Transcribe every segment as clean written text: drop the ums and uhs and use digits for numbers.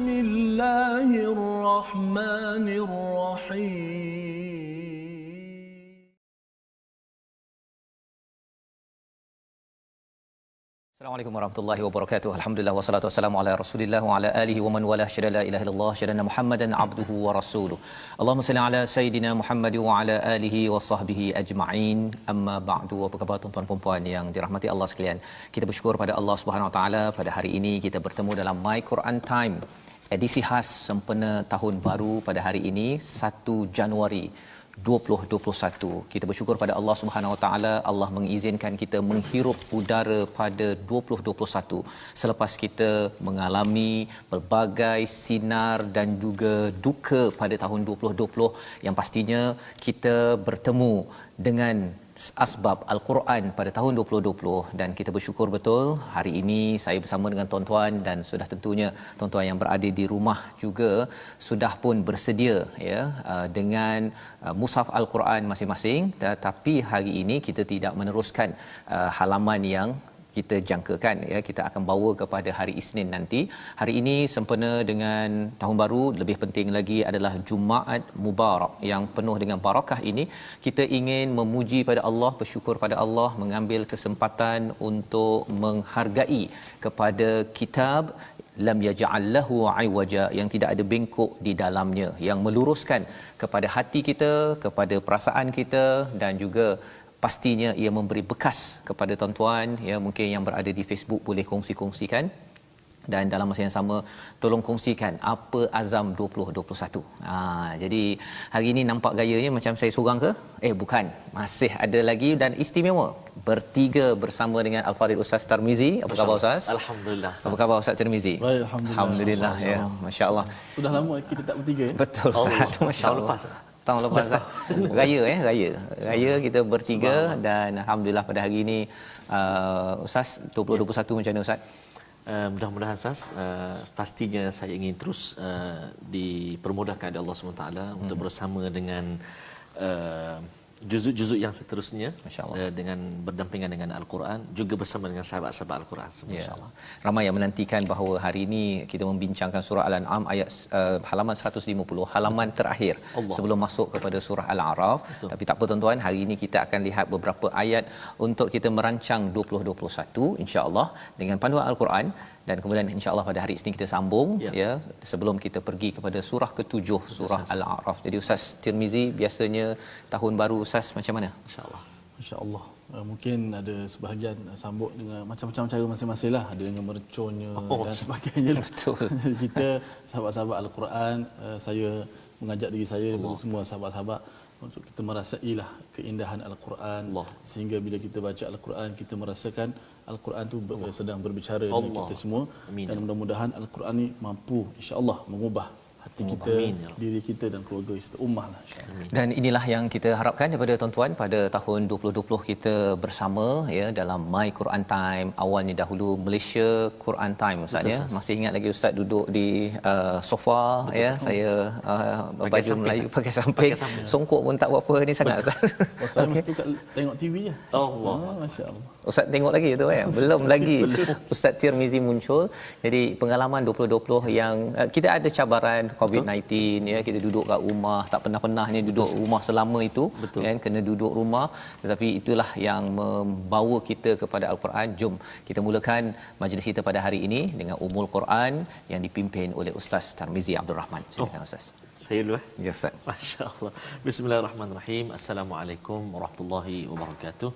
Bismillahirrahmanirrahim. Assalamualaikum warahmatullahi wabarakatuh. Alhamdulillah wassalatu wassalamu ala Rasulillah wa ala alihi wa man wala syada la ilaha illallah syadana Muhammadan abduhu wa rasuluh. Allahumma salli ala sayidina Muhammad wa ala alihi wa sahbihi ajma'in. Amma ba'du. Apa khabar tuan-tuan dan puan yang dirahmati Allah sekalian? Kita bersyukur pada Allah Subhanahu wa taala pada hari ini kita bertemu dalam My Quran Time. Edisi khas sempena tahun baru pada hari ini 1 Januari 2021. Kita bersyukur pada Allah Subhanahu Wa Taala, Allah mengizinkan kita menghirup udara pada 2021 selepas kita mengalami pelbagai sinar dan juga duka pada tahun 2020 yang pastinya kita bertemu dengan asbab Al-Quran pada tahun 2020 dan kita bersyukur betul hari ini saya bersama dengan tuan-tuan dan sudah tentunya tuan-tuan yang berada di rumah juga sudah pun bersedia ya dengan mushaf Al-Quran masing-masing, tetapi hari ini kita tidak meneruskan halaman yang kita jangkakan ya, kita akan bawa kepada hari Isnin nanti. Hari ini sempena dengan tahun baru, lebih penting lagi adalah Jumaat Mubarak yang penuh dengan barakah ini. Kita ingin memuji pada Allah, bersyukur pada Allah, mengambil kesempatan untuk menghargai kepada kitab lam yaj'al lahu iwaja, yang tidak ada bengkok di dalamnya, yang meluruskan kepada hati kita, kepada perasaan kita, dan juga pastinya ia memberi bekas kepada tuan-tuan ya, mungkin yang berada di Facebook boleh kongsi-kongsikan, dan dalam masa yang sama tolong kongsikan apa azam 2021. Jadi hari ini nampak gayanya macam saya seorang ke? Bukan, masih ada lagi dan istimewa bertiga bersama dengan Al-Fadhil Ustaz Tarmizi. Apa khabar Ustaz? Alhamdulillah. Apa khabar Ustaz Tarmizi? Baik, alhamdulillah ya, masya-Allah. Sudah lama kita tak bertiga ya. Betul Ustaz, masya-Allah. Tahun lepas raya kita bertiga dan alhamdulillah pada hari ini Ustaz 2021 macam mana Ustaz? Mudah-mudahan Ustaz, pastinya saya ingin terus dipermudahkan oleh Allah SWT untuk bersama dengan juzuk-juzuk yang seterusnya, dengan berdampingan dengan Al-Quran, juga bersama dengan sahabat-sahabat Al-Quran semua, insya-Allah. Ramai yang menantikan bahawa hari ini kita membincangkan surah Al-An'am ayat halaman 150, halaman terakhir sebelum masuk kepada surah Al-A'raf. Tapi tak apa tuan-tuan, hari ini kita akan lihat beberapa ayat untuk kita merancang 2021 insya-Allah dengan panduan Al-Quran, dan kemudian insya-Allah pada hari ini kita sambung ya sebelum kita pergi kepada surah ke-7, surah Al-A'raf. Jadi Ustaz Tirmizi, biasanya tahun baru Ustaz macam mana? Insya-Allah. Insya-Allah. Mungkin ada sebahagian sambut dengan macam-macam cara masing-masing lah, ada dengan merconnya dan sebagainya. Betul. Kita sahabat-sahabat Al-Quran, saya mengajak diri saya dan semua sahabat-sahabat untuk kita merasailah keindahan Al-Quran, sehingga bila kita baca Al-Quran kita merasakan Al-Quran tu sedang berbicara dengan kita semua. Amin. Dan mudah-mudahan Al-Quran ni mampu insya-Allah mengubah hati kita, diri kita dan keluarga kita, ummah lah insya-Allah. Dan inilah yang kita harapkan daripada tuan-tuan pada tahun 2020 kita bersama ya dalam My Quran Time. Awalnya dahulu Malaysia Quran Time Ustaz ya. Masih ingat lagi Ustaz duduk di sofa ya, saya baju Melayu pakai samping, songkok pun tak berapa ni sangat Ustaz. Saya mesti tengok TV je. Allah, masya-Allah. Ustaz tengok lagi tu ya. Belum lagi Ustaz Tirmizi muncul. Jadi pengalaman 2020 yang kita ada cabaran COVID-19 ya, kita duduk kat rumah, tak pernah ni duduk rumah selama itu kan, kena duduk rumah, tetapi itulah yang membawa kita kepada Al-Quran. Jom kita mulakan majlis kita pada hari ini dengan Ummul Quran yang dipimpin oleh Ustaz Tarmizi Abdul Rahman. Silakan Ustaz. Saya dulu Ya Ustaz. Masya-Allah. Bismillahirrahmanirrahim. Assalamualaikum warahmatullahi wabarakatuh.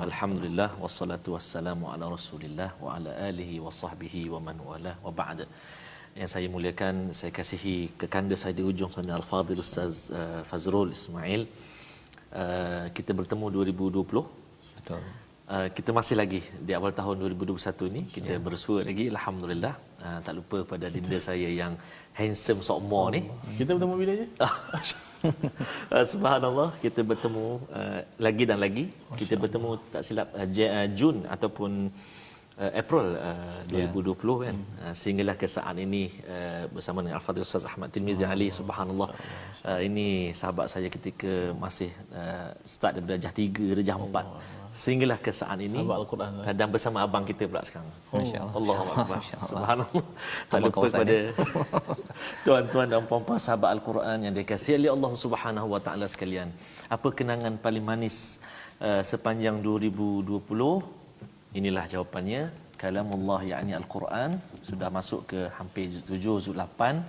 Alhamdulillah wassalatu wassalamu ala Rasulillah wa ala alihi wa sahbihi wa man wala wa ba'da. Yang saya muliakan, saya kasihi kekanda saya di ujung sana Al-Fadhil Ustaz Fazrul Ismail. Kita bertemu 2020. Betul. Kita masih lagi di awal tahun 2021 ini, kita bersua lagi alhamdulillah. Tak lupa pada linda saya yang handsome sokmo ni. Kita bertemu bila je? Subhanallah, kita bertemu lagi dan lagi. Kita bertemu tak silap Jun ataupun April 2020 kan. Sehinggalah ke saat ini bersama dengan Al-Fadhil Ustaz Ahmad Tirmizi Ali, subhanallah. Ini sahabat saya ketika masih start daripada darjah 3, darjah 4. Sehinggalah ke saat ini Al-Quran, dan bersama abang kita pula sekarang. Masya-Allah. Allahu akbar. Subhanallah. Tak lupa kepada tuan-tuan dan puan-puan sahabat Al-Quran yang dikasihi oleh Allah Subhanahu wa taala sekalian. Apa kenangan paling manis sepanjang 2020? Inilah jawapannya. Kalamullah yakni Al-Quran sudah masuk ke hampir 7 juz 8.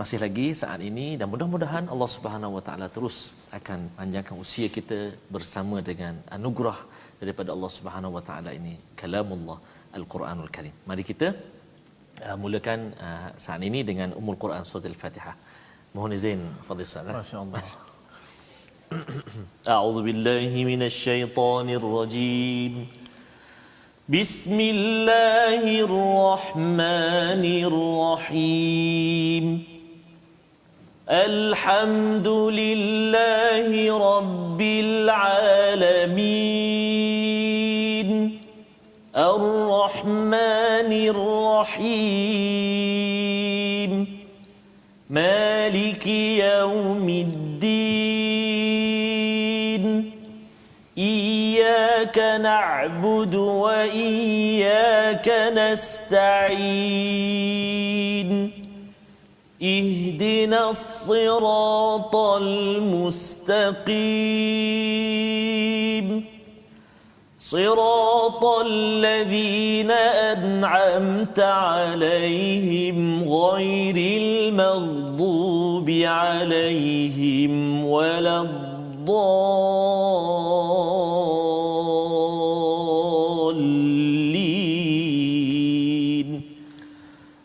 Masih lagi saat ini dan mudah-mudahan Allah Subhanahu wa taala terus akan panjangkan usia kita bersama dengan anugerah daripada Allah Subhanahu wa taala ini. Kalamullah Al-Quranul Karim. Mari kita mulakan saat ini dengan Ummul Quran surah Al-Fatihah. Mohon izin Fadhil Ustaz. Masya-Allah. A'udzu billahi minasyaitonir rajim. بسم الله الرحمن الرحيم الحمد لله رب العالمين الرحمن الرحيم مالك يوم الدين إياك نعبد وإياك نستعين اهدنا الصراط المستقيم صراط الذين أنعمت عليهم غير المغضوب عليهم ولا الضالين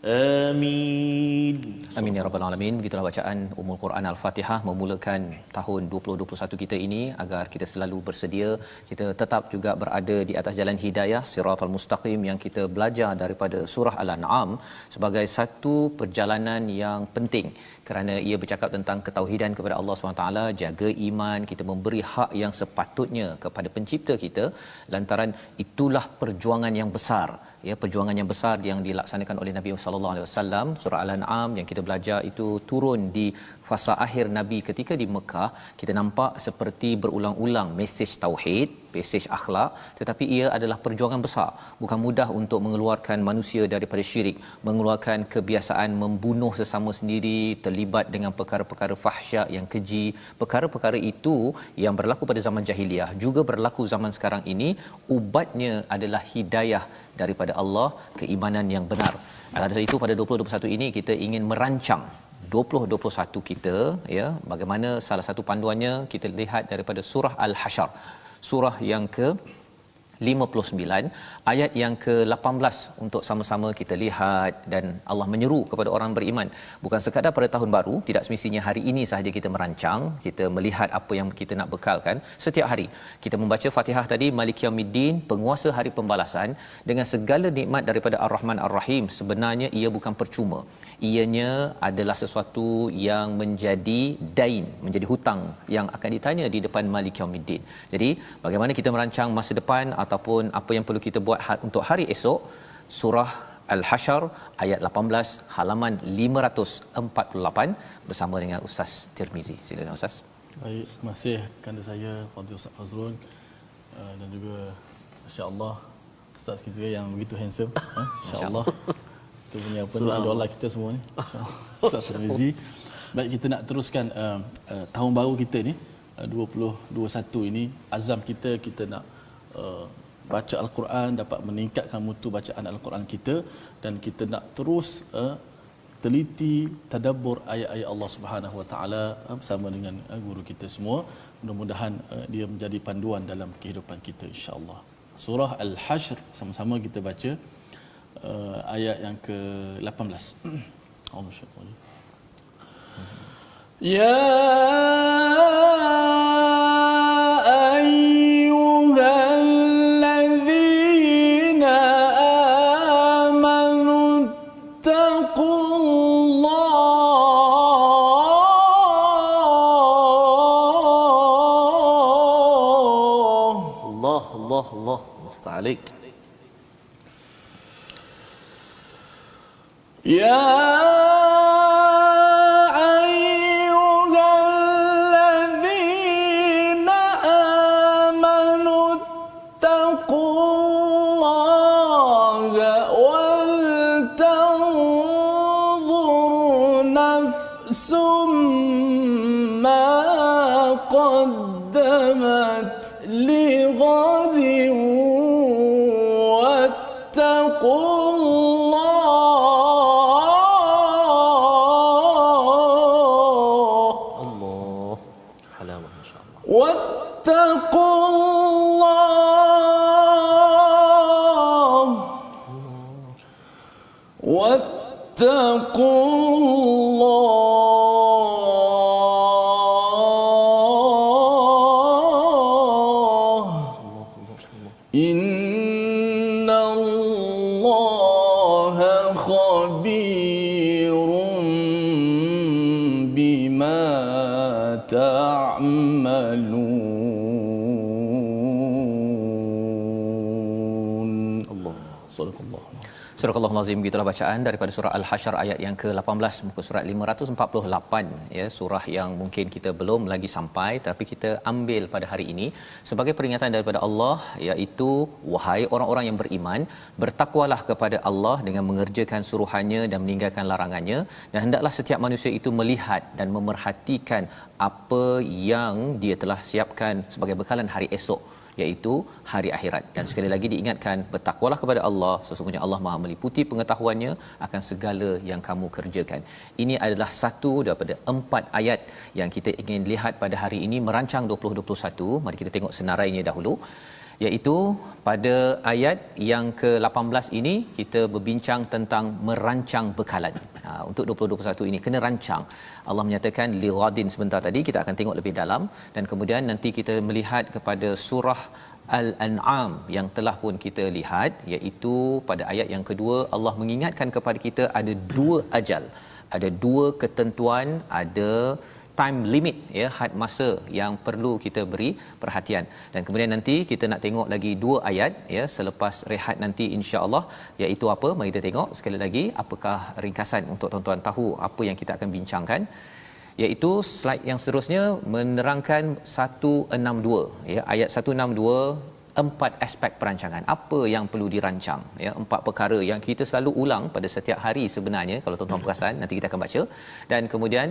آمين. Amin ya rabbal alamin. Begitulah bacaan Ummul Quran Al-Fatihah memulakan tahun 2021 kita ini, agar kita selalu bersedia, kita tetap juga berada di atas jalan hidayah siratal mustaqim yang kita belajar daripada surah Al-An'am sebagai satu perjalanan yang penting, kerana ia bercakap tentang ketauhidan kepada Allah SWT, jaga iman, kita memberi hak yang sepatutnya kepada pencipta kita. Lantaran itulah perjuangan yang besar, ya, perjuangan yang besar yang dilaksanakan oleh Nabi sallallahu alaihi wasallam. Surah Al-An'am yang kita belajar itu turun di fasa akhir Nabi ketika di Mekah. Kita nampak seperti berulang-ulang mesej tauhid, mesej akhlak, tetapi ia adalah perjuangan besar. Bukan mudah untuk mengeluarkan manusia daripada syirik, mengeluarkan kebiasaan membunuh sesama sendiri, terlibat dengan perkara-perkara fahsyak yang keji. Perkara-perkara itu yang berlaku pada zaman jahiliah juga berlaku zaman sekarang ini. Ubatnya adalah hidayah daripada Allah, keimanan yang benar. Atas itu pada 2021 ini kita ingin merancang 2021 kita, ya, bagaimana salah satu panduannya kita lihat daripada surah Al-Hasyr, surah yang ke 59 ayat yang ke-18 untuk sama-sama kita lihat. Dan Allah menyeru kepada orang beriman bukan sekadar pada tahun baru, tidak semestinya hari ini sahaja kita merancang, kita melihat apa yang kita nak bekalkan. Setiap hari kita membaca Fatihah tadi, Malik Yaumiddin, penguasa hari pembalasan, dengan segala nikmat daripada Ar-Rahman Ar-Rahim. Sebenarnya ia bukan percuma, ianya adalah sesuatu yang menjadi dain, menjadi hutang yang akan ditanya di depan Malik Yaumiddin. Jadi bagaimana kita merancang masa depan ataupun apa yang perlu kita buat untuk hari esok, surah Al-Hasyr ayat 18 halaman 548 bersama dengan Ustaz Tirmizi. Silakan Ustaz. Baik, terima kasih kepada saya Fadhil Ustaz Fazrul dan juga masya-Allah ustaz kita yang begitu handsome, insya-Allah. Itu punya apa ni, idola kita semua ni. Ustaz Tirmizi. Baik, kita nak teruskan tahun baru kita ni 2021 ini, azam kita nak baca Al-Quran, dapat meningkatkan mutu bacaan Al-Quran kita, dan kita nak terus teliti tadabbur ayat-ayat Allah Subhanahu Wa Taala bersama dengan guru kita semua. Mudah-mudahan dia menjadi panduan dalam kehidupan kita, insya-Allah. Surah Al-Hasyr sama-sama kita baca ayat yang ke-18. Alhamdulillah. Ya Ya ayyuhalladzina amanu taqullaha wal tanzur nafsum ma qaddamat lighadin wattaqullah. واتقوا الله واتقوا الله إن الله خبير بما تعملون. الله صدق الله. Surah Al-Azim, gitulah bacaan daripada surah Al-Hasyr ayat yang ke-18 muka surat 548 ya, surah yang mungkin kita belum lagi sampai tapi kita ambil pada hari ini sebagai peringatan daripada Allah, iaitu wahai orang-orang yang beriman, bertakwalah kepada Allah dengan mengerjakan suruhannya dan meninggalkan larangannya, dan hendaklah setiap manusia itu melihat dan memerhatikan apa yang dia telah siapkan sebagai bekalan hari esok, iaitu hari akhirat. Dan sekali lagi diingatkan, bertakwalah kepada Allah, sesungguhnya Allah Maha meliputi pengetahuannya akan segala yang kamu kerjakan. Ini adalah satu daripada 4 ayat yang kita ingin lihat pada hari ini merancang 2021. Mari kita tengok senarainya dahulu, iaitu pada ayat yang ke-18 ini kita berbincang tentang merancang bekalan. Untuk 2021 ini kena rancang. Allah menyatakan lighadin sebentar tadi, kita akan tengok lebih dalam, dan kemudian nanti kita melihat kepada surah Al-An'am yang telah pun kita lihat, iaitu pada ayat yang kedua Allah mengingatkan kepada kita ada 2 ajal, ada 2 ketentuan, ada time limit, ya, had masa yang perlu kita beri perhatian. Dan kemudian nanti kita nak tengok lagi 2 ayat ya selepas rehat nanti insya-Allah, iaitu apa? Mari kita tengok sekali lagi apakah ringkasan untuk tuan-tuan tahu apa yang kita akan bincangkan, iaitu slide yang seterusnya menerangkan 162 ya, ayat 162, 4 aspek perancangan. Apa yang perlu dirancang ya, 4 perkara yang kita selalu ulang pada setiap hari sebenarnya kalau tuan-tuan perasan. Nanti kita akan baca, dan kemudian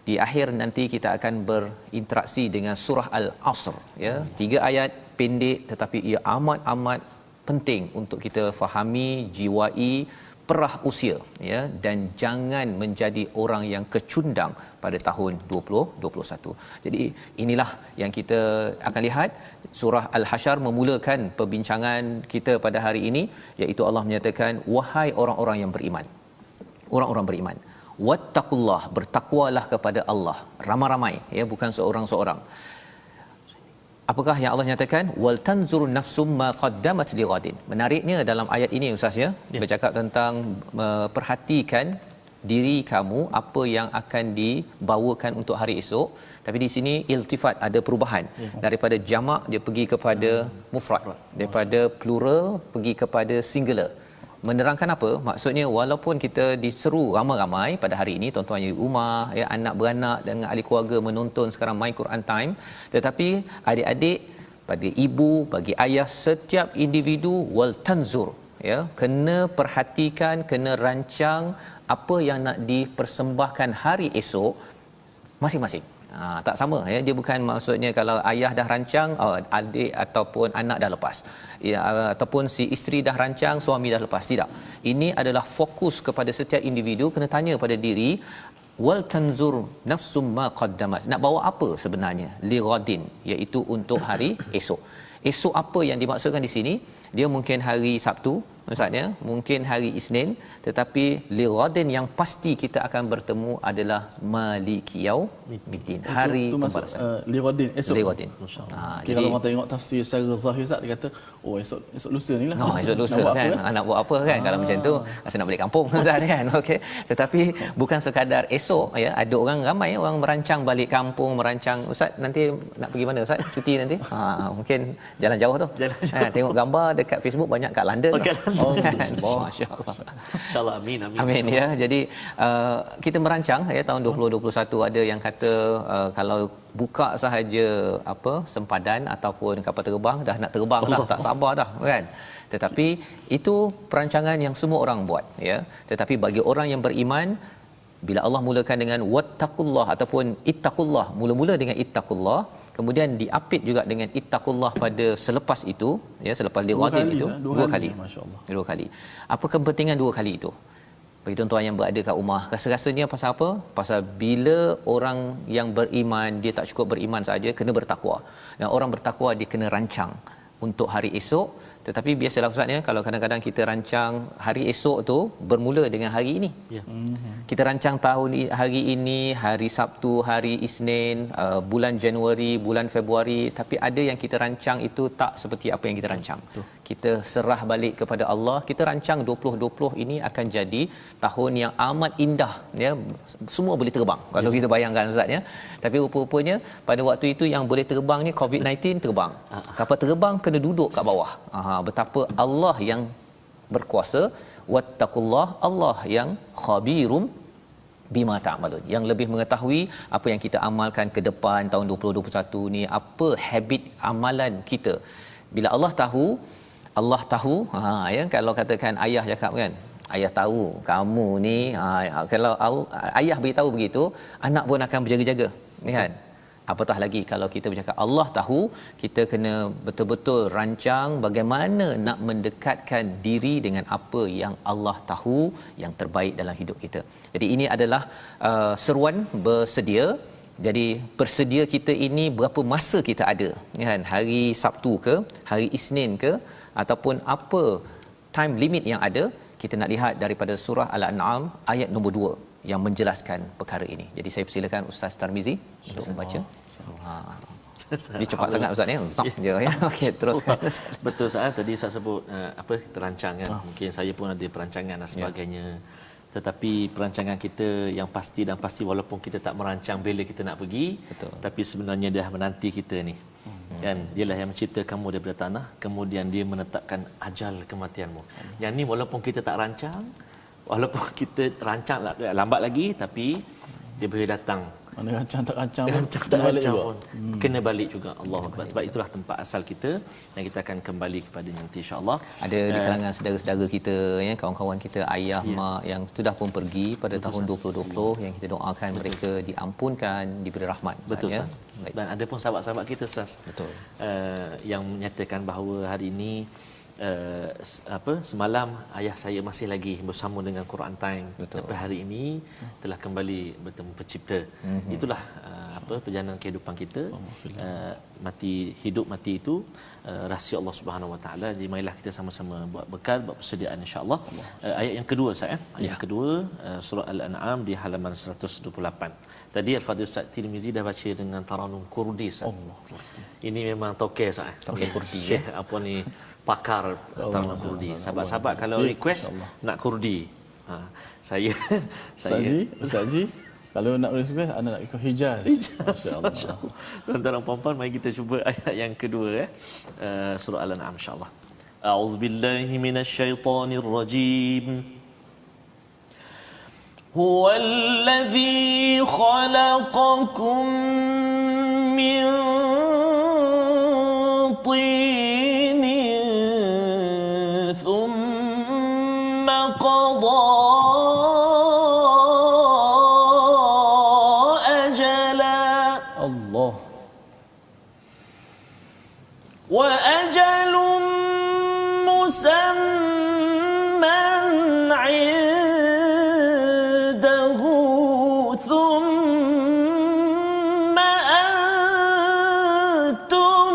di akhir nanti kita akan berinteraksi dengan surah Al-Asr ya, 3 ayat pendek tetapi ia amat penting untuk kita fahami, jiwai perah usia ya, dan jangan menjadi orang yang kecundang pada tahun 2021. Jadi inilah yang kita akan lihat. Surah Al-Hasyr memulakan perbincangan kita pada hari ini, iaitu Allah menyatakan wahai orang-orang yang beriman. Orang-orang beriman. Wattaqullah, bertakwalah kepada Allah. Ramai-ramai ya, bukan seorang-seorang. Apakah yang Allah nyatakan? Wal tanzur nafsum ma qaddamat lighadin. Menariknya dalam ayat ini ustaz ya, bercakap tentang perhatikan diri kamu apa yang akan dibawakan untuk hari esok. Tapi di sini iltifat, ada perubahan daripada jamak dia pergi kepada mufrad, daripada plural pergi kepada singular. Menerangkan apa? Maksudnya walaupun kita diseru ramai-ramai pada hari ini, tuan-tuan di rumah ya, anak beranak dengan ahli keluarga menonton sekarang My Quran Time, tetapi adik-adik, pada ibu, bagi ayah, setiap individu wal tanzur ya, kena perhatikan, kena rancang apa yang nak dipersembahkan hari esok masing-masing. Tak sama ya, dia bukan maksudnya kalau ayah dah rancang, adik ataupun anak dah lepas ya, ataupun si isteri dah rancang, suami dah lepas. Tidak, ini adalah fokus kepada setiap individu. Kena tanya pada diri, wal tanzur nafsum ma qaddamat, nak bawa apa sebenarnya lighadin, iaitu untuk hari esok. Esok apa yang dimaksudkan di sini? Dia mungkin hari Sabtu maksudnya, mungkin hari Isnin, tetapi lighadin yang pasti kita akan bertemu adalah maliki yaumiddin, hari pembalasan. Lighadin esok. Lighadin. Jadi kalau orang tengok tafsir secara zahir Ustaz, dia kata oh esok lusa ni lah. Esok lusa kan. Nak buat apa kan kalau macam tu? Rasa nak balik kampung Ustaz kan. Okey. Tetapi bukan sekadar esok ya, ada orang ramai orang merancang balik kampung, merancang Ustaz nanti nak pergi mana Ustaz? Cuti nanti. Mungkin jalan jauh tu. Tengok gambar dekat Facebook banyak kat London. Masya-Allah. Insya-Allah, amin amin. Amin ya. Jadi kita merancang ya tahun 2021, ada yang kata kalau buka sahaja sempadan ataupun kapal terbang dah nak terbang dah, tak sabar dah kan. Tetapi itu perancangan yang semua orang buat ya. Tetapi bagi orang yang beriman, bila Allah mulakan dengan wattaqullah ataupun ittaqullah, mula-mula dengan ittaqullah, kemudian diapit juga dengan ittaqullah pada selepas itu ya, selepas dia wajib itu dua kali. Masya-Allah. Dua kali. Apa kepentingan dua kali itu? Bagi tuan-tuan yang berada kat rumah, rasa-rasanya pasal apa? Pasal bila orang yang beriman, dia tak cukup beriman saja, kena bertakwa. Dan orang bertakwa dia kena rancang untuk hari esok. Tetapi biasalah ustaz ya, kalau kadang-kadang kita rancang hari esok tu bermula dengan hari ini. Ya. Kita rancang hari ini, hari Sabtu, hari Isnin, bulan Januari, bulan Februari, tapi ada yang kita rancang itu tak seperti apa yang kita rancang. Betul. Kita serah balik kepada Allah. Kita rancang 2020 ini akan jadi tahun yang amat indah ya, semua boleh terbang kalau kita bayangkan ustaz ya. Tapi rupa-rupanya pada waktu itu yang boleh terbang ni COVID-19 terbang. Kapal terbang kena duduk kat bawah. Betapa Allah yang berkuasa, wattaqullah, Allah yang khabirum bima ta'malun, yang lebih mengetahui apa yang kita amalkan ke depan tahun 2021 ni, apa habit amalan kita. Bila Allah tahu ya, kalau katakan ayah cakap kan, ayah tahu kamu ni kalau ayah beritahu begitu, anak pun akan berjaga-jaga kan. Apatah lagi kalau kita bercakap Allah tahu, kita kena betul-betul rancang bagaimana nak mendekatkan diri dengan apa yang Allah tahu yang terbaik dalam hidup kita. Jadi ini adalah seruan bersedia. Jadi bersedia kita ini berapa masa kita ada kan, hari Sabtu ke, hari Isnin ke, ataupun apa time limit yang ada. Kita nak lihat daripada surah Al-An'am ayat nombor 2 yang menjelaskan perkara ini. Jadi saya persilakan Ustaz Tarmizi untuk membaca. Dia cepat sangat Ustaz ni. Zap je ya. Okey, terus. Betul Ustaz, tadi Ustaz sebut terancang kan. Mungkin saya pun ada perancangan dan sebagainya. Tetapi perancangan kita yang pasti dan pasti, walaupun kita tak merancang bila kita nak pergi, betul, tapi sebenarnya dah menanti kita ni. Kan, dialah yang mencipta kamu daripada tanah, kemudian dia menetapkan ajal kematianmu. Yang ni walaupun kita tak rancang, walaupun kita rancang lambat lagi, tapi dia boleh datang. Mana rancang tak rancang pun kena balik juga. Allahu Akbar. Sebab itulah tempat asal kita, dan kita akan kembali kepada nanti insya-Allah. Ada di kalangan saudara-saudara kita ya, kawan-kawan kita, ayah mak yang sudah pun pergi pada tahun 2020, yang kita doakan mereka diampunkan, diberi rahmat. Betul ya. Dan ada pun sahabat-sahabat kita Ustaz. Betul. Yang menyatakan bahawa hari ini semalam ayah saya masih lagi bersama dengan Quran Time, tapi hari ini telah kembali bertemu pencipta. Itulah perjalanan kehidupan kita. Mati hidup mati itu rahsia Allah Subhanahu Wa Taala. Jadi marilah kita sama-sama buat bekal, buat persediaan insya-Allah. Ayat yang kedua saya, ayat yang kedua surah Al-An'am di halaman 128. Tadi Al-Fadhil Ustaz Tirmizi dah baca dengan taranum Kurdi Ustaz. Ini memang tokeh Ustaz. Tokeh Kurdi. Apa ni, pakar taranum Kurdi. Sahabat-sahabat kalau request nak Kurdi, saya Ustaz Haji, kalau nak request anda nak ikut Hijaz. Masya-Allah. Tuan-tuan dan puan-puan, mari kita cuba ayat yang kedua surah Al-An'am insya-Allah. A'udzubillahi minasyaitonirrajim. هو الذي خلقكم من طين ثم قضى أجلا Allah. وأجل مسمى عنده ثم أنتم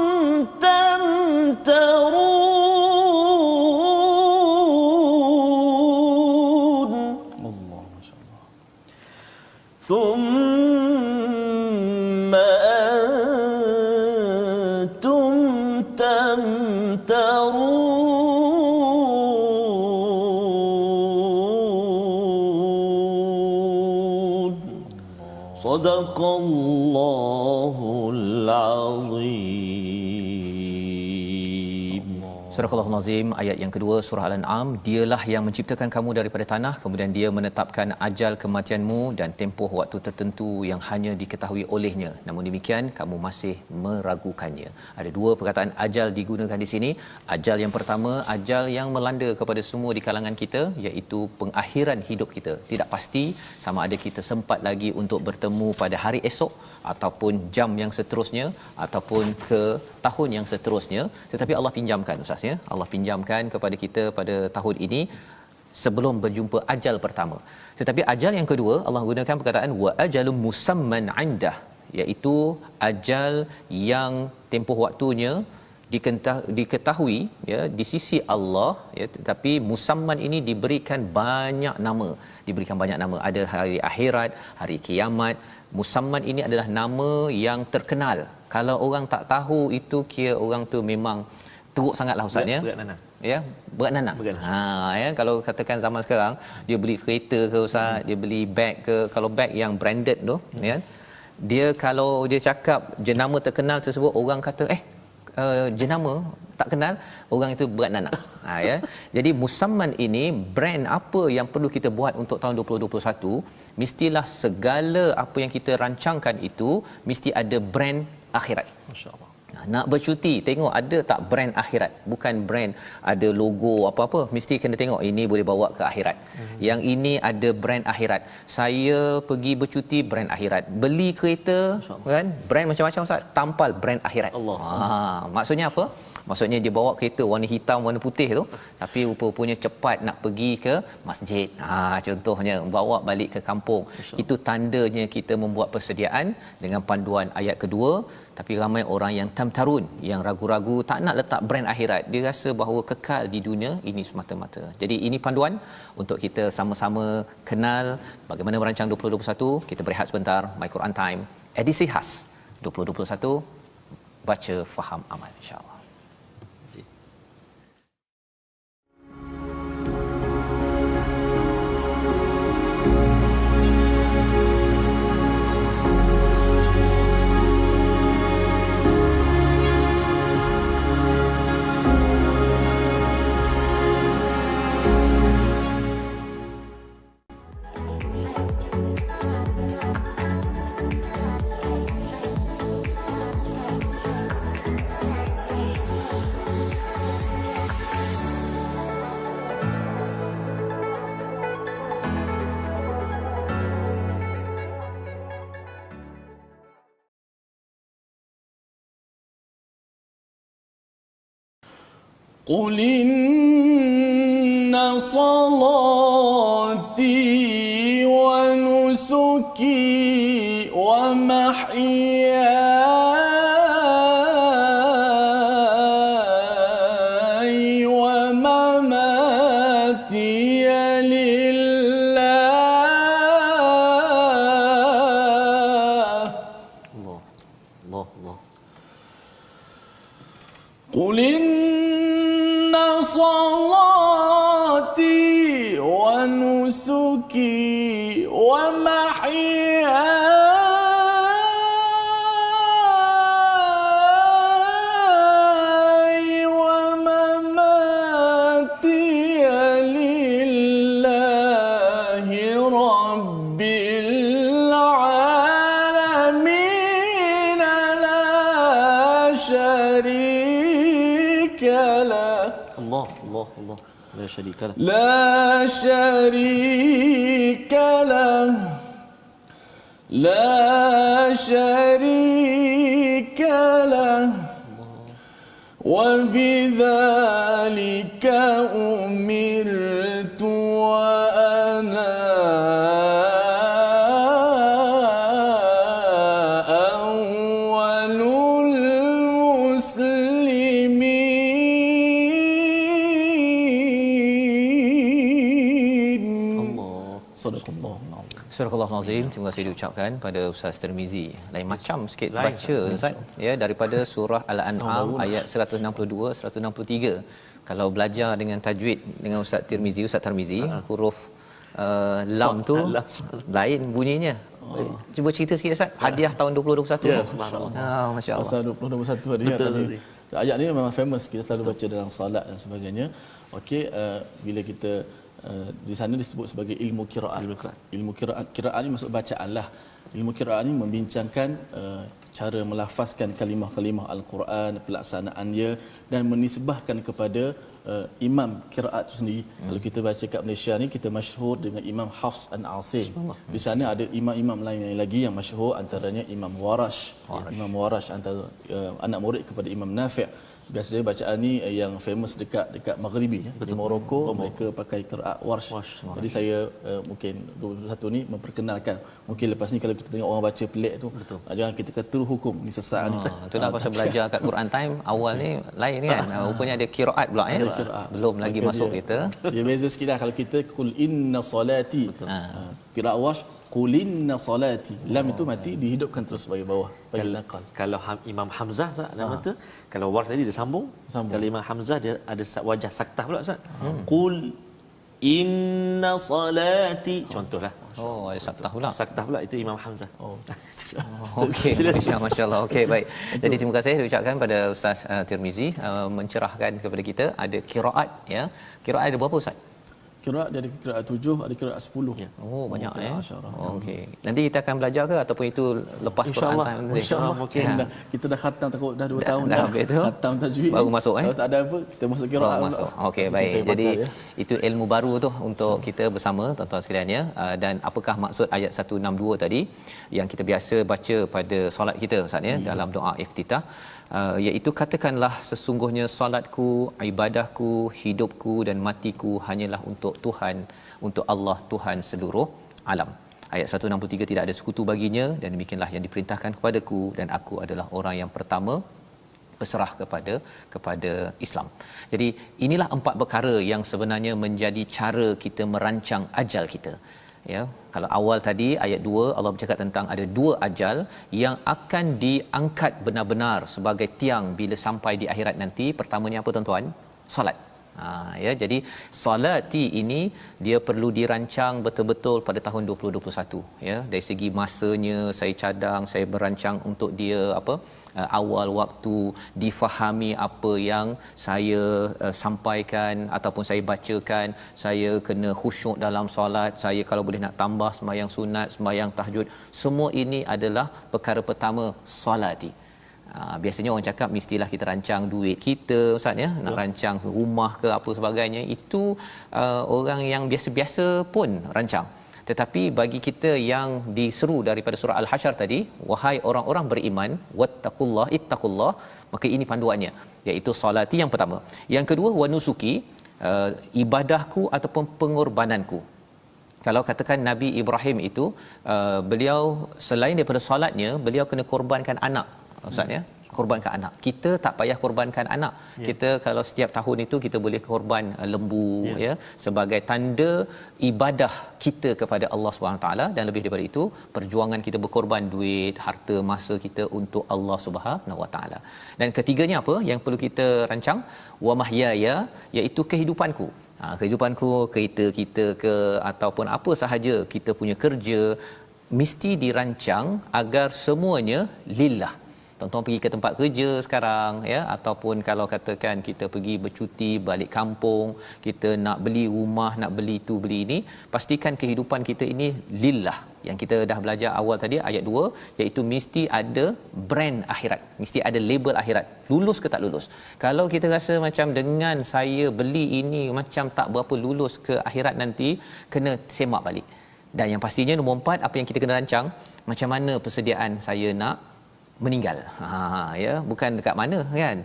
تمترون. Allah, masya-Allah. ثم أنتم تمترون. صدق الله العظيم. Surah Al-Nazim ayat yang kedua surah Al-An'am, dialah yang menciptakan kamu daripada tanah, kemudian dia menetapkan ajal kematianmu dan tempoh waktu tertentu yang hanya diketahui olehnya. Namun demikian kamu masih meragukannya. Ada dua perkataan ajal digunakan di sini. Ajal yang pertama, ajal yang melanda kepada semua di kalangan kita, iaitu pengakhiran hidup kita. Tidak pasti sama ada kita sempat lagi untuk bertemu pada hari esok ataupun jam yang seterusnya ataupun ke tahun yang seterusnya, tetapi Allah pinjamkan Ustaz ya. Allah pinjamkan kepada kita pada tahun ini sebelum berjumpa ajal pertama. Tetapi ajal yang kedua Allah gunakan perkataan wa ajalum musamman indah, iaitu ajal yang tempoh waktunya diketahui ya di sisi Allah ya, tetapi musamman ini diberikan banyak nama, ada hari akhirat, hari kiamat. Musamman ini adalah nama yang terkenal. Kalau orang tak tahu itu kira orang tu memang teruk sangatlah Ustaz ya. Berat nanang. Ya, kalau katakan zaman sekarang dia beli kereta ke Ustaz, dia beli beg ke, kalau beg yang branded tu ya, dia kalau dia cakap jenama terkenal tersebut, orang kata jenama tak kenal, orang itu berat nanang. Ya. Jadi musamman ini brand apa yang perlu kita buat untuk tahun 2021, mestilah segala apa yang kita rancangkan itu mesti ada brand akhirat. Masya-Allah. Nak bercuti, tengok ada tak brand akhirat, bukan brand ada logo apa-apa, mesti kena tengok ini boleh bawa ke akhirat. Yang ini ada brand akhirat. Saya pergi bercuti brand akhirat. Beli kereta kan brand macam-macam Ustaz, tampal brand akhirat. Allah. Maksudnya apa? Maksudnya dia bawa kereta warna hitam, warna putih tu, tapi rupa-rupanya cepat nak pergi ke masjid. Contohnya bawa balik ke kampung. Itu tandanya kita membuat persediaan dengan panduan ayat kedua. Tapi ramai orang yang tamtarun, yang ragu-ragu, tak nak letak brand akhirat. Dia rasa bahawa kekal di dunia ini semata-mata. Jadi ini panduan untuk kita sama-sama kenal bagaimana merancang 2021. Kita berehat sebentar. My Quran Time, edisi khas 2021, baca, faham, amal, insya-Allah. قل إن صلاتي ونسكي ومحياي ومماتي لله. الله. قل إن صلاتي ونسكي ومحياي ومماتي لله رب العالمين لا شريك له. الله لا شريك له. لا شريك له. لا شريك له. وبذلك أمرت وأنا أول المسلمين. Surah Al-Nazim, terima kasih diucapkan pada Ustaz Tirmizi. Lain macam sikit baca Ustaz ya, daripada surah Al-An'am ayat 162 163. Kalau belajar dengan tajwid dengan Ustaz Tirmizi, huruf lam tu lain bunyinya. Cuba cerita sikit Ustaz, hadiah tahun 2021. Ya, subhanallah. Masya-Allah. Pasal 2021 hadiah tadi. ayat ni memang famous, kita selalu baca dalam solat dan sebagainya. Okey, bila kita di sana disebut sebagai ilmu qiraat. Ilmu qiraat ni maksud bacaan lah. Ilmu qiraat ni membincangkan cara melafazkan kalimah-kalimah Al-Quran, pelaksanaan dia, dan menisbahkan kepada imam qiraat itu sendiri. Kalau kita baca kat Malaysia ni, kita masyhur dengan Imam Hafs dan Asim. Di sana ada imam-imam lain lagi yang masyhur, antaranya Imam Warash. Imam Warash antara anak murid kepada Imam Nafi'. Biasanya bacaan ni yang famous dekat Maghribi ya. Di Morocco mereka pakai qiraat Warsh. Jadi saya mungkin 21 ni memperkenalkan. Mungkin lepas ni kalau kita tengok orang baca pelik tu, jangan kita kata terus hukum ni sesat ni. Itulah pasal belajar kat Quran time awal ni lain kan. Rupanya ada qiraat pula ya. Belum lagi masuk kita. Dia beza sikit lah. Kalau kita qul inna salati. Qiraat Warsh qul inna salati, lam itu mati, dihidupkan terus bagi bawah bagi naqal. Kalau Imam Hamzah Ustaz nama tu, kalau war tadi dia sambung. Kalau Imam Hamzah dia ada wajah saktah pula Ustaz. Qul inna salati, contohlah. Oh, ada saktah pula. Saktah pula itu Imam Hamzah. Okey, masya-Allah. Okey, baik. Jadi terima kasih diucapkan pada Ustaz Tirmizi mencerahkan kepada kita ada qiraat ya. Qiraat ada berapa Ustaz? Qiraat dia ada qiraat 7, ada qiraat 10. Ya. Oh, banyak ya. Okey. Nanti kita akan belajar ke ataupun itu lepas Quran time nanti? InsyaAllah mungkin kita dah khatam takut dah 2 tahun dah habis tu. Khatam tajwid. Baru masuk Kalau tak ada apa kita masuk qiraat. Masuk. Okey, baik. Jadi itu ilmu baru tu untuk kita bersama tuan-tuan sekalian ya. Dan apakah maksud ayat 162 tadi yang kita biasa baca pada solat kita Ustaz ya, dalam doa iftitah, iaitu katakanlah sesungguhnya solatku, ibadahku, hidupku dan matiku hanyalah untuk Tuhan, untuk Allah Tuhan seluruh alam. Ayat 163, tidak ada sekutu baginya dan demikianlah yang diperintahkan kepadaku dan aku adalah orang yang pertama berserah kepada Islam. Jadi inilah 4 perkara yang sebenarnya menjadi cara kita merancang ajal kita. Ya, kalau awal tadi ayat 2 Allah bercakap tentang ada 2 ajal yang akan diangkat benar-benar sebagai tiang bila sampai di akhirat nanti. Pertamanya apa tuan-tuan? Solat. Ya, jadi solati ini dia perlu dirancang betul-betul pada tahun 2021 ya. Dari segi masanya saya cadang, saya berancang untuk dia awal waktu difahami apa yang saya sampaikan ataupun saya bacakan, saya kena khusyuk dalam solat, saya kalau boleh nak tambah sembahyang sunat, sembahyang tahajud, semua ini adalah perkara pertama solati. Biasanya orang cakap mestilah kita rancang duit kita Ustaz ya, nak rancang rumah ke apa sebagainya, itu orang yang biasa-biasa pun rancang. Tetapi bagi kita yang diseru daripada surah Al-Hasyr tadi, wahai orang-orang beriman, wattaqullah ittaqullah, maka ini panduannya, iaitu solati yang pertama. Yang kedua wanusuki, ibadahku ataupun pengorbananku. Kalau katakan Nabi Ibrahim itu beliau selain daripada solatnya, beliau kena korbankan anak Ustaz ya, korbankan anak. Kita tak payah korbankan anak. Kita kalau setiap tahun itu kita boleh korban lembu ya, sebagai tanda ibadah kita kepada Allah Subhanahu taala, dan lebih daripada itu perjuangan kita berkorban duit, harta, masa kita untuk Allah Subhanahu wa taala. Dan ketiganya apa yang perlu kita rancang? Wa mahyaya, iaitu kehidupanku. Kehidupanku, kereta kita ke ataupun apa sahaja kita punya kerja mesti dirancang agar semuanya lillah. Tuan-tuan pergi ke tempat kerja sekarang ya, ataupun kalau katakan kita pergi bercuti balik kampung, kita nak beli rumah, nak beli itu beli ini, pastikan kehidupan kita ini lillah. Yang kita dah belajar awal tadi ayat 2, iaitu mesti ada brand akhirat, mesti ada label akhirat. Lulus ke tak lulus? Kalau kita rasa macam dengan saya beli ini macam tak berapa lulus ke akhirat nanti, kena semak balik. Dan yang pastinya nombor 4, apa yang kita kena rancang, macam mana persediaan saya nak meninggal. Ya, bukan dekat mana kan.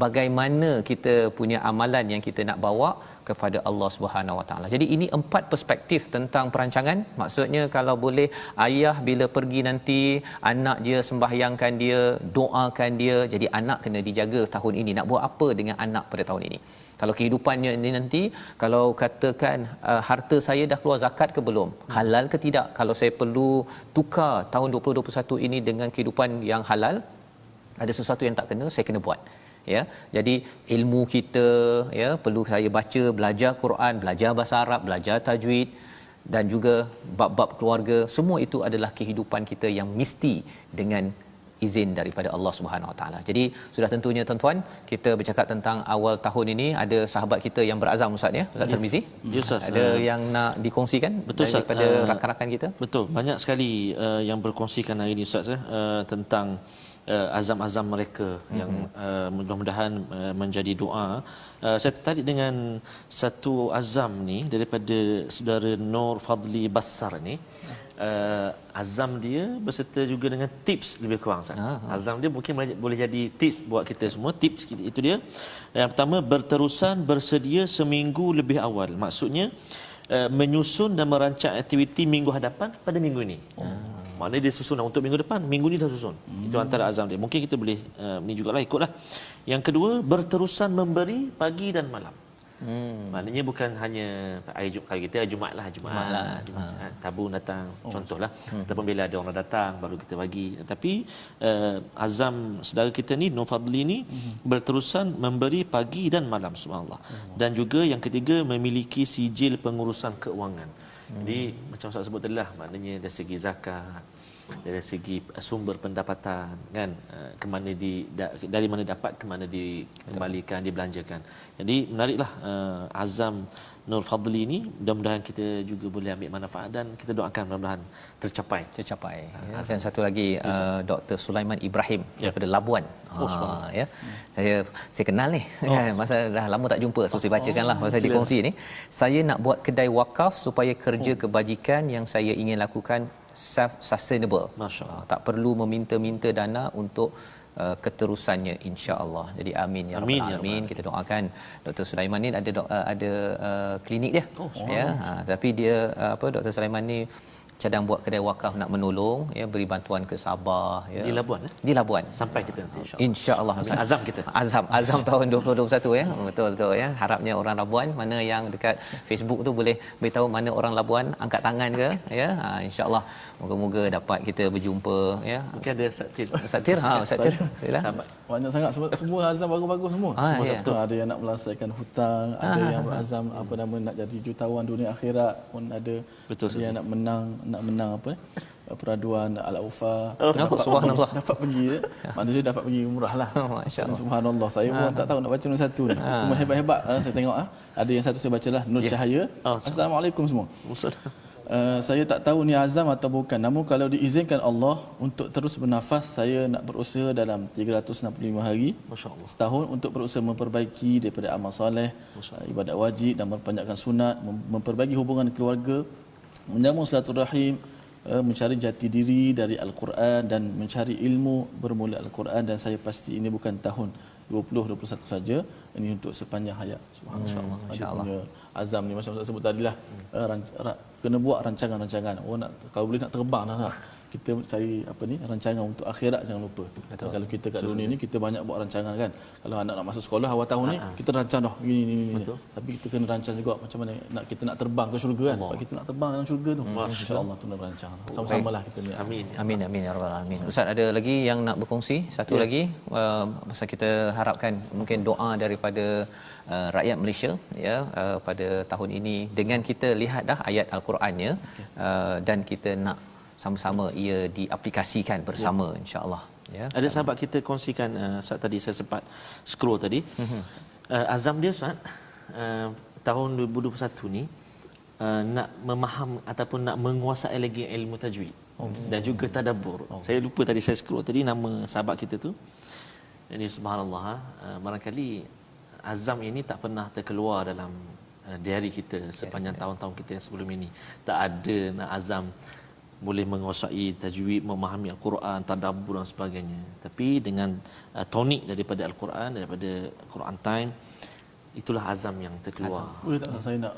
Bagaimana kita punya amalan yang kita nak bawa kepada Allah Subhanahu Wa Taala. Jadi ini 4 perspektif tentang perancangan. Maksudnya kalau boleh ayah bila pergi nanti anak dia sembahyangkan dia, doakan dia. Jadi anak kena dijaga tahun ini. Nak buat apa dengan anak pada tahun ini? Kalau kehidupannya ini nanti, kalau katakan harta saya dah keluar zakat ke belum? Halal ke tidak? Kalau saya perlu tukar tahun 2021 ini dengan kehidupan yang halal, ada sesuatu yang tak kena, saya kena buat. Ya. Jadi ilmu kita ya perlu saya baca, belajar Quran, belajar bahasa Arab, belajar tajwid dan juga bab-bab keluarga. Semua itu adalah kehidupan kita yang mesti dengan izin daripada Allah Subhanahu Wa Taala. Jadi sudah tentunya tuan-tuan, kita bercakap tentang awal tahun ini, ada sahabat kita yang berazam Ustaz ya, Ustaz Tirmizi. Yes, ada yang nak dikongsikan daripada rakan-rakan kita? Betul, banyak sekali yang berkongsikan hari ini Ustaz tentang azam-azam mereka yang mudah-mudahan menjadi doa. Saya tertarik dengan satu azam ni daripada saudara Nur Fadli Bassar ni. Azam dia berserta juga dengan tips lebih kurang Ustaz. Azam dia mungkin boleh jadi tips buat kita semua. Tips kita itu dia. Yang pertama, berterusan bersedia seminggu lebih awal. Maksudnya menyusun dan merancang aktiviti minggu hadapan pada minggu ini. Maknanya dia susun untuk minggu depan, minggu ni dah susun. Itu antara azam dia. Mungkin kita boleh ni jugalah ikutlah. Yang kedua, berterusan memberi pagi dan malam. Maknanya bukan hanya kalau kita Jumaat lah, tabung datang contohlah, ataupun bila ada orang datang baru kita bagi. Tapi azam saudara kita ni Nur Fadli ni berterusan memberi pagi dan malam, subhanallah. Dan juga yang ketiga, memiliki sijil pengurusan keuangan. Jadi macam Ustaz sebut tadi lah, maknanya dari segi zakat, dari segi sumber pendapatan kan, ke mana dari mana dapat ke mana dikembalikan, dibelanjakan. Jadi menariklah azam Nur Fadli ni, mudah-mudahan kita juga boleh ambil manfaat dan kita doakan mudah-mudahan tercapai. Ya. Dan satu lagi Dr. Sulaiman Ibrahim daripada Labuan. Ya. Saya kenal ni. Masa dah lama tak jumpa, so saya bacakanlah masa dikongsi ni. Saya nak buat kedai wakaf supaya kerja kebajikan yang saya ingin lakukan self sustainable. Masya-Allah. Tak perlu meminta-minta dana untuk keterusannya, insya-Allah. Jadi amin ya rabbal alamin. Kita doakan Dr. Sulaiman ni ada klinik dia. Tapi dia Dr. Sulaiman ni cadang buat kedai wakaf nak menolong, beri bantuan ke Sabah di Labuan. Di Labuan Sampai kita nanti insya-Allah. Azam kita. Azam tahun 2021 Betul harapnya orang Labuan mana yang dekat Facebook tu boleh beritahu mana orang Labuan, angkat tangan ke insya-Allah. Moga-moga dapat kita berjumpa Mungkin ada Ustaz Tir. Banyak sangat semua azam bagus-bagus semua. Betul. Ada yang nak melesaikan hutang, ada yang berazam nak jadi jutawan dunia akhirat pun ada. Betul, yang nak menang peraduan Al-Aufa. Subhanallah. Dapat pergi maksudnya dapat pergi umrah lah. Masya-Allah. Subhanallah. Saya pun tak tahu nak baca nombor satu ni. Cuma hebat-hebat saya tengok ada yang satu saya bacalah Nur Cahaya. Assalamualaikum semua. Saya tak tahu ni azam atau bukan. Namun kalau diizinkan Allah untuk terus bernafas, saya nak berusaha dalam 365 hari setahun untuk berusaha memperbaiki daripada amal soleh, ibadat wajib dan memperpanjangkan sunat, memperbaiki hubungan keluarga, menyambung silaturahim, mencari jati diri dari Al-Quran dan mencari ilmu bermula Al-Quran. Dan saya pasti ini bukan tahun 2021 saja, ini untuk sepanjang hayat. Subhanallah. Insya-Allah. Azam ni macam saya sebut tadilah, kena buat rancangan-rancangan. Kalau boleh nak terbang dah. Kita cari rancangan untuk akhirat, jangan lupa. Kalau kita kat dunia ni kita banyak buat rancangan kan. Kalau anak nak masuk sekolah awal tahun ni kita rancang dah gini. Tapi kita kena rancang juga macam mana kita nak terbang ke syurga kan. Sebab kita nak terbang dalam syurga tu. Insya-Allah tu nak rancang. Sama-samalah kita ni. Amin ya rabbal alamin. Ustaz ada lagi yang nak berkongsi? Satu lagi masa kita harapkan mungkin doa daripada rakyat Malaysia pada tahun ini dengan kita lihat dah ayat Al-Qurannya dan kita nak sama-sama ia diaplikasikan bersama insya-Allah. Ada sahabat kita kongsikan saat tadi saya sempat scroll tadi. Azam dia Ustaz tahun 2021 ni nak memaham ataupun nak menguasai lagi ilmu tajwid dan juga tadabbur. Saya lupa tadi saya scroll tadi nama sahabat kita tu. Ini subhanallah barangkali azam ini tak pernah terkeluar dalam diari kita sepanjang tahun-tahun kita yang sebelum ini. Tak ada nak azam boleh menguasai tajwid, memahami Al-Quran, tadabbur dan sebagainya. Tapi dengan tonik daripada Al-Quran, daripada Quran Time, itulah azam yang terkeluar. Boleh tak saya nak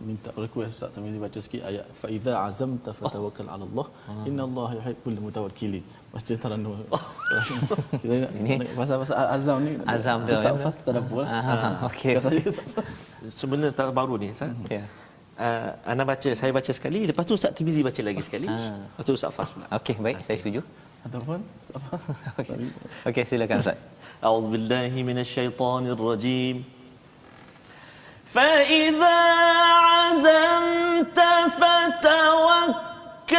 minta request Ustaz Tirmizi baca sikit ayat fa idza azamta fatawakkal 'ala Allah innallaha yuhibbul mutawakkilin. Baca Taranum. Kita nak pasal azam ni. Azam dia Ustaz tadabbur. Okey. Sebenarnya baru ni Ustaz. Saya baca sekali, lepas tu Ustaz Tirmizi baca lagi sekali. Lepas tu Ustaz Fas pula. Okey, baik, saya setuju. Ataupun Ustaz Fas. Okey, silakan Ustaz. A'udzubillahi minasyaitonirrajim. فإذا عزمت فتوكل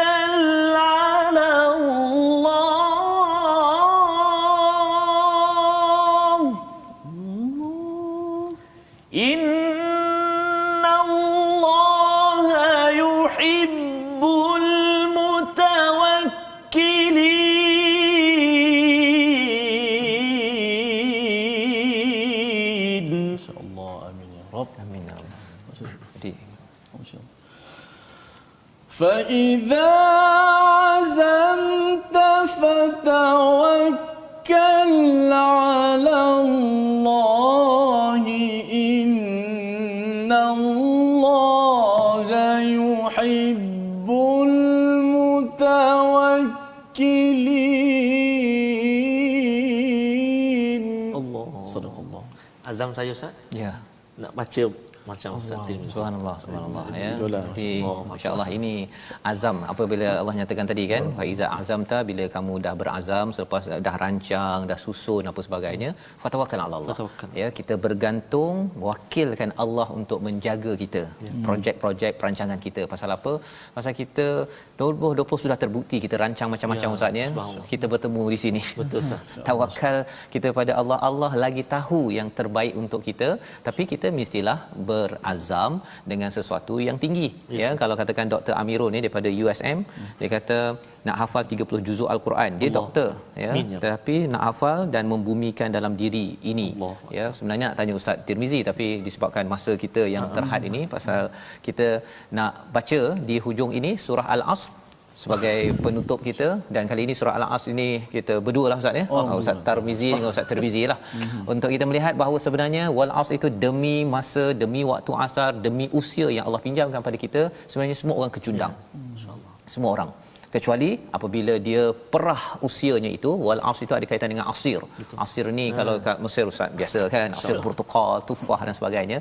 على الله Innallaha yuhibbul mutawakkilin. Insya-Allah, amin ya Rabb. Amin ya Allah. Jadi فإذا عزمت فتوكل على الله إن الله يحب المتوكلين. Allah. صدق الله. Azam saya Ustaz ya. nak baca macam Ustaz Tirmizi. Subhanallah, subhanallah ya. Itulah. Jadi masya-Allah ini azam apabila Allah nyatakan tadi kan fa iza azamta, bila kamu dah berazam, selepas dah rancang, dah susun apa sebagainya, fatawakkal ala Allah. Fatawakkal. Ya, kita bergantung, wakilkan Allah untuk menjaga kita. Projek-projek perancangan kita. Pasal apa? Pasal kita 2020 sudah terbukti kita rancang macam-macam Ustaz ya. Kita bertemu di sini. Betul Ustaz. Tawakal kita pada Allah. Allah lagi tahu yang terbaik untuk kita, tapi kita mestilah berazam dengan sesuatu yang tinggi. Ya, kalau katakan Dr. Amirul ni daripada USM, dia kata nak hafal 30 juzuk Al-Quran. Dia doktor ya, tetapi nak hafal dan membumikan dalam diri ini. Ya, sebenarnya nak tanya Ustaz Tirmizi, tapi disebabkan masa kita yang terhad ini, pasal kita nak baca di hujung ini surah Al-Asr sebagai penutup kita, dan kali ini surah Al-Asr ini kita berdua lah Ustaz ya. Ustaz Tirmizi dengan Ustaz Tirmizi lah. Untuk kita melihat bahawa sebenarnya wal asr itu demi masa, demi waktu asar, demi usia yang Allah pinjamkan pada kita, sebenarnya semua orang kecundang. Semua orang. Kecuali apabila dia perah usianya itu, wal asr itu ada kaitan dengan asir. Asir ni kalau kat Mesir Ustaz biasa kan, asir portokal, tufah dan sebagainya,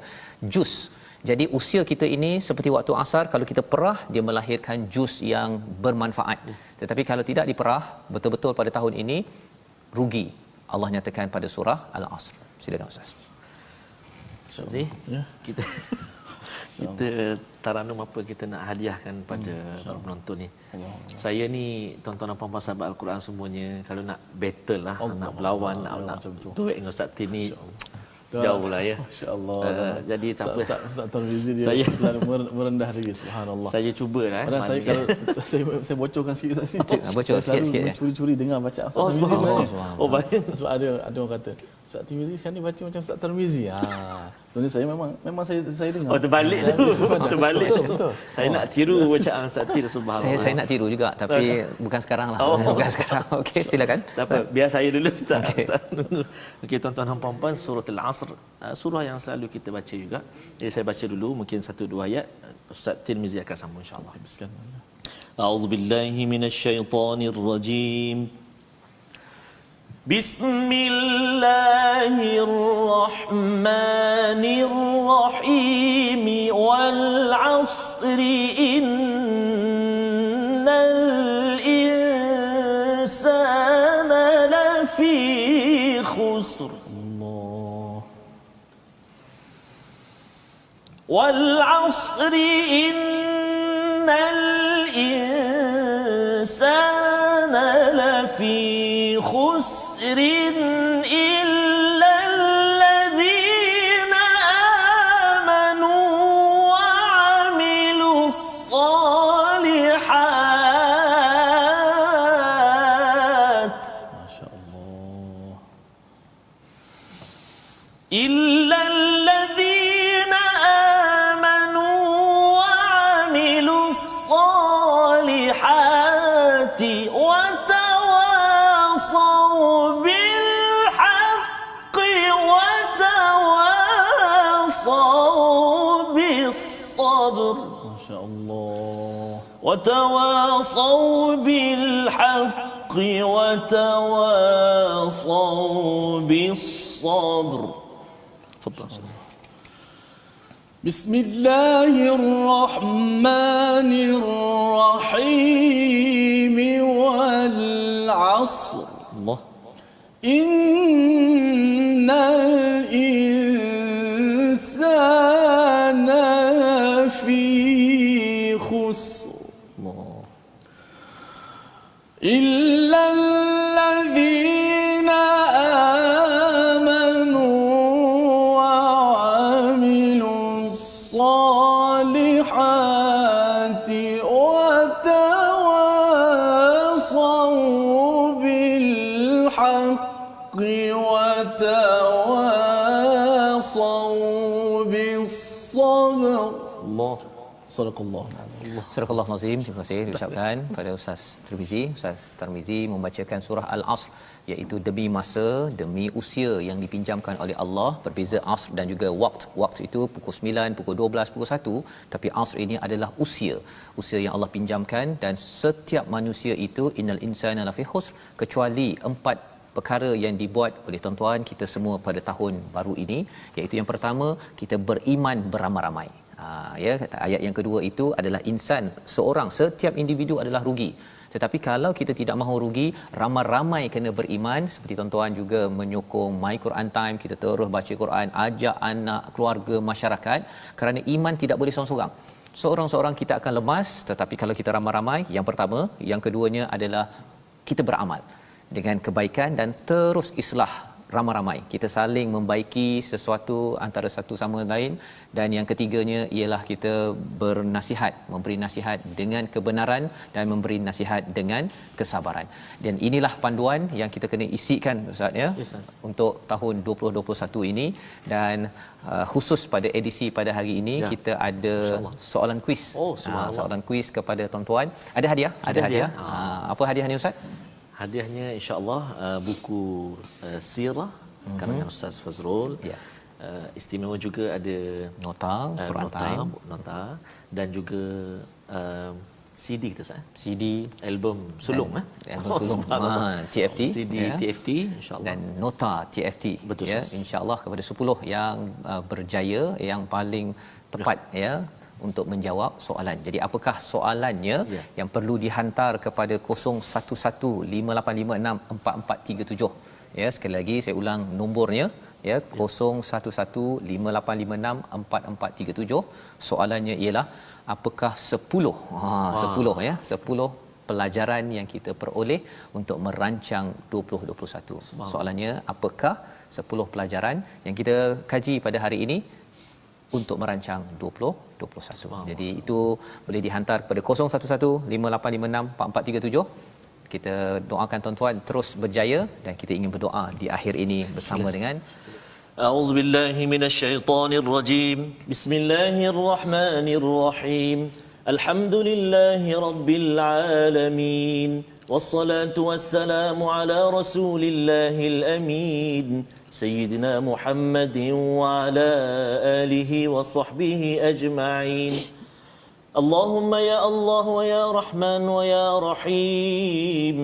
jus. Jadi usia kita ini seperti waktu asar, kalau kita perah dia melahirkan jus yang bermanfaat. Tetapi kalau tidak diperah betul-betul pada tahun ini, rugi. Allah nyatakan pada surah Al-Asr. Silakan Ustaz. Ustaz, kita kita taranum apa kita nak hadiahkan pada para penonton ni. Saya ni tuan-tuan dan puan-puan sahabat Al-Quran semuanya, kalau nak battle lah, nak berlawan, nak duet dengan Ustaz Tir ni jauh lah ya. Masya-Allah. Jadi tak apa. Ustaz Tirmizi dia Saya merendah diri, subhanallah. Saya cubalah Padahal saya kalau saya bocorkan sikit Ustaz ni. Bocor sikit-sikit ya. Curi-curi dengar bacaan Ustaz Oh, Tirmizi. subhanallah. Oh, baik. Sebab ada orang kata Ustaz Tirmizi sekarang ni baca macam Ustaz Tirmizi. Sebenarnya saya memang saya dengar. Oh, terbalik tu. Terbalik. Betul. Saya nak tiru bacaan Ustaz Tir, subhanallah. Saya nak tiru juga, tapi bukan sekarang lah. Bukan sekarang. Okey, silakan. Tak apa, biar saya dulu Ustaz. Okey, tuan-tuan dan puan-puan, surah Al-Asr, surah yang selalu kita baca juga. Jadi saya baca dulu mungkin 1-2 ayat. Ustaz Tirmizi akan sambung insya-Allah. A'udzubillahi minasyaitonirrajim. Bismillahirrahmanirrahim. Wal 'asri innal insana lafi khusr. والعصر إن الإنسان لفي خسر إلا الذين آمنوا وعملوا الصالحات ما شاء الله إلا الذين آمنوا وعملوا الصالحات وتواصوا بالحق وتواصوا بالصبر ما شاء الله وتواصوا بالحق وتواصوا بالصبر. تفضل. بسم الله الرحمن الرحيم والعصر الله إن الإنسان لفي خسر الله إلا الذين آمنوا وعملوا Allah. Sadaqallah. Surah Al-Azim, terima kasih diucapkan pada Ustaz Tirmizi. Ustaz Tirmizi membacakan surah Al-Asr, iaitu demi masa, demi usia yang dipinjamkan oleh Allah. Berbeza asr dan juga waqt. Waqt itu pukul 9, pukul 12, pukul 1, tapi asr ini adalah usia. Usia yang Allah pinjamkan, dan setiap manusia itu innal insana lafi khusr, kecuali 4 perkara yang dibuat oleh tuan-tuan kita semua pada tahun baru ini, iaitu yang pertama, kita beriman beramai-ramai. Ya, ayat yang kedua itu adalah insan, seorang, setiap individu adalah rugi. Tetapi kalau kita tidak mahu rugi, ramai-ramai kena beriman. Seperti tuan-tuan juga menyokong My Quran Time, kita terus baca Quran, ajak anak, keluarga, masyarakat, kerana iman tidak boleh seorang-seorang. Seorang-seorang kita akan lemas, tetapi kalau kita ramai-ramai, yang pertama, yang keduanya adalah kita beramal dengan kebaikan dan terus islah ramai-ramai. Kita saling membaiki sesuatu antara satu sama lain, dan yang ketiganya ialah kita bernasihat, memberi nasihat dengan kebenaran dan memberi nasihat dengan kesabaran. Dan inilah panduan yang kita kena isikan Ustaz ya, yes, untuk tahun 2021 ini. Dan khusus pada edisi pada hari ini ya, kita ada soalan kuis. Soalan kuis kepada tuan-tuan. Ada hadiah? Ada hadiah. Apa hadiah ni Ustaz? Hadiahnya insya-Allah buku sirah karangan Ustaz Fazrul. Ya. Istimewa juga ada nota Quran Time, nota, dan juga CD kita CD album sulung album sulung TFT, CD ya. TFT insya-Allah, dan nota TFT. Betul, ya, insya-Allah kepada 10 yang berjaya, yang paling tepat ya untuk menjawab soalan. Jadi apakah soalannya? Yang perlu dihantar kepada 0115856443. Ya, sekali lagi saya ulang nombornya ya, 0115856443. Soalannya ialah apakah 10 10 ya, 10 pelajaran yang kita peroleh untuk merancang 2021. Soalannya apakah 10 pelajaran yang kita kaji pada hari ini untuk merancang 2021. Jadi itu boleh dihantar kepada 0115856443. Kita doakan tuan-tuan terus berjaya, dan kita ingin berdoa di akhir ini bersama dengan A'udzubillahi minasyaitonirrajim. Bismillahirrahmanirrahim. Alhamdulillahi rabbil alamin. Wassalatu wassalamu ala rasulillahil amin. سيدنا محمد وعلى آله وصحبه أجمعين. اللهم يا الله ويا رحمن ويا رحيم.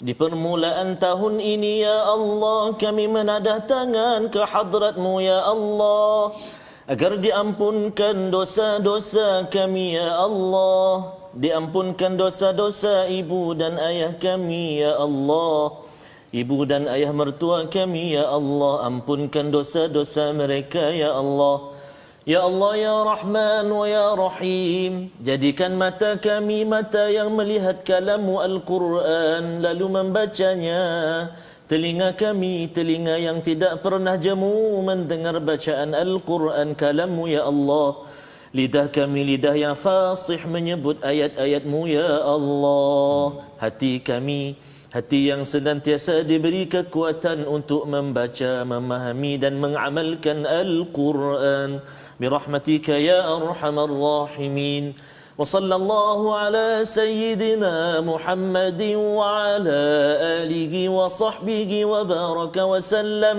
Di permulaan tahun ini ya Allah, kami menadah tangan ke hadratmu ya Allah, agar diampunkan dosa-dosa kami ya Allah, diampunkan dosa-dosa ibu dan ayah kami ya Allah, ibu dan ayah mertua kami ya Allah, ampunkan dosa-dosa mereka ya Allah. Ya Allah ya Rahman wa ya Rahim, jadikan mata kami mata yang melihat kalam-Mu Al-Quran lalu membacanya, telinga kami telinga yang tidak pernah jemu mendengar bacaan Al-Quran kalam-Mu ya Allah, lidah kami lidah yang fasih menyebut ayat-ayat-Mu ya Allah, hati kami hati yang senantiasa diberi kekuatan untuk membaca, memahami dan mengamalkan Al-Quran. Birahmatika ya arhamar rahimin. Wa sallallahu ala sayyidina Muhammadin wa ala alihi wa sahbihi wa baraka wa sallam.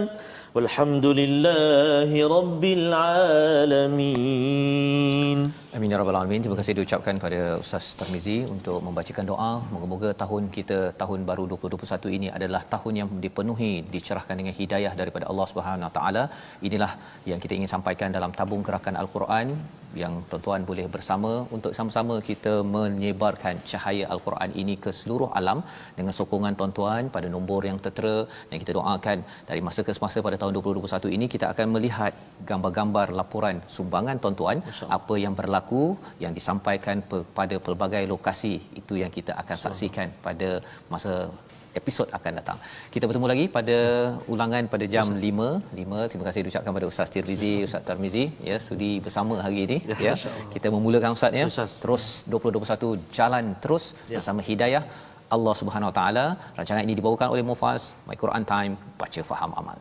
Walhamdulillahi rabbil alamin. Amin ya rabbal alamin. Terima kasih diucapkan pada Ustaz Tirmizi untuk membacakan doa. Moga-moga tahun kita, tahun baru 2021 ini adalah tahun yang dipenuhi, dicerahkan dengan hidayah daripada Allah Subhanahu Wa Taala. Inilah yang kita ingin sampaikan dalam tabung gerakan Al-Quran, yang tuan-tuan boleh bersama untuk sama-sama kita menyebarkan cahaya Al-Quran ini ke seluruh alam dengan sokongan tuan-tuan pada nombor yang tertera. Dan kita doakan dari masa ke semasa pada tahun 2021 ini kita akan melihat gambar-gambar laporan sumbangan tuan-tuan, apa yang berlaku, yang disampaikan pada pelbagai lokasi, itu yang kita akan saksikan pada masa episod akan datang. Kita bertemu lagi pada ulangan pada jam 5. Terima kasih diucapkan pada Ustaz Tirmizi, Ustaz Tirmizi ya, sudi bersama hari ini ya. Kita memulakan Ustaz ya. Terus 2021 jalan terus bersama hidayah Allah Subhanahu Wa Taala. Rancangan ini dibawakan oleh Mufaz, My Quran Time, baca faham amal.